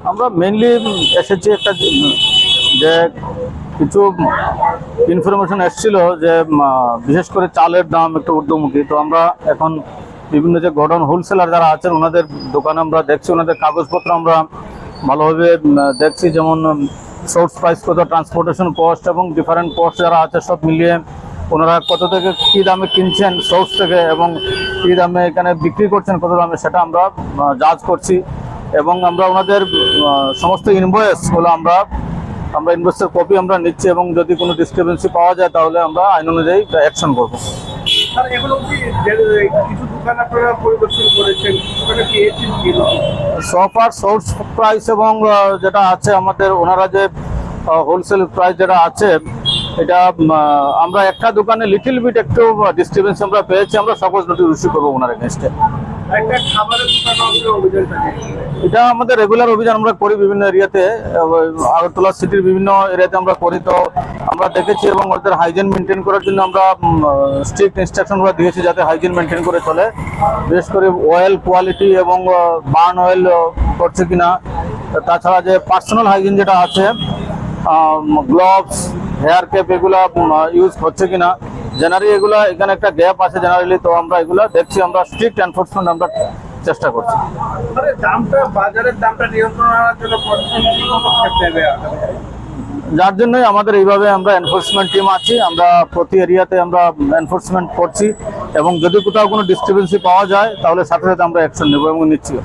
আমরা মেইনলি এসেছি একটা যে কিছু ইনফরমেশন এসেছিল যে বিশেষ করে চালের দাম একটু ঊর্ধ্বমুখী। তো আমরা এখন বিভিন্ন যে গোডাউন হোলসেলার যারা আছেন ওনাদের দোকানে আমরা দেখছি, ওনাদের কাগজপত্র আমরা ভালোভাবে দেখছি, যেমন সোর্স প্রাইস কত, ট্রান্সপোর্টেশন কস্ট এবং ডিফারেন্ট কস্ট যারা আছে সব মিলিয়ে ওনারা কত থেকে কী দামে কিনছেন সোর্স থেকে এবং কী দামে এখানে বিক্রি করছেন কত দামে, সেটা আমরা জাজ করছি। এবং আমরা ওনাদের সমস্ত ইনভয়েসগুলো আমরা ইনভয়েসের কপি আমরা নিচ্ছি এবং যদি কোনো ডিসক্রিপেন্সি পাওয়া যায় তাহলে আমরা আইন অনুযায়ী অ্যাকশন করবো। সোফার সোর্স প্রাইস এবং যেটা আছে আমাদের ওনারা যে হোলসেল প্রাইস যেটা আছে এটা আমরা একটা দোকানে লিটিল বিট একটু ডিস্টারবেন্স আমরা পেয়েছি, আমরা সাপোজ নোটিশ ইস্যু করবো ওনার এগেনস্টে। এটা আমাদের রেগুলার অভিযান আমরা করি বিভিন্ন এরিয়াতে, আগরতলা সিটির বিভিন্ন এরিয়াতে আমরা করি। তো আমরা দেখেছি এবং ওদের হাইজিন মেনটেন করার জন্য আমরা স্ট্রিক্ট ইনস্ট্রাকশন আমরা দিয়েছি যাতে হাইজিন মেনটেন করে চলে। বিশেষ করে অয়েল কোয়ালিটি এবং বার্ন অয়েল করছে কিনা, তাছাড়া যে পার্সোনাল হাইজিন যেটা আছে গ্লোভস, হেয়ার ক্যাপ এগুলা ইউজ হচ্ছে কিনা, জেনারেলি এগুলা এখানে একটা গ্যাপ আছে জেনারেলি। তো আমরা এগুলা দেখছি, আমরা স্ট্রিক্ট এনফোর্সমেন্ট আমরা চেষ্টা করছি। বাজারের দামটা নিয়ন্ত্রণ করার জন্য যার জন্যই আমাদের এইভাবে আমরা এনফোর্সমেন্ট টিম আছি, আমরা প্রতি এরিয়াতে আমরা এনফোর্সমেন্ট করছি এবং যদি কোথাও কোনো ডিস্টারবেন্সি পাওয়া যায় তাহলে সাথে সাথে আমরা অ্যাকশন নেব এবং নিচ্ছি।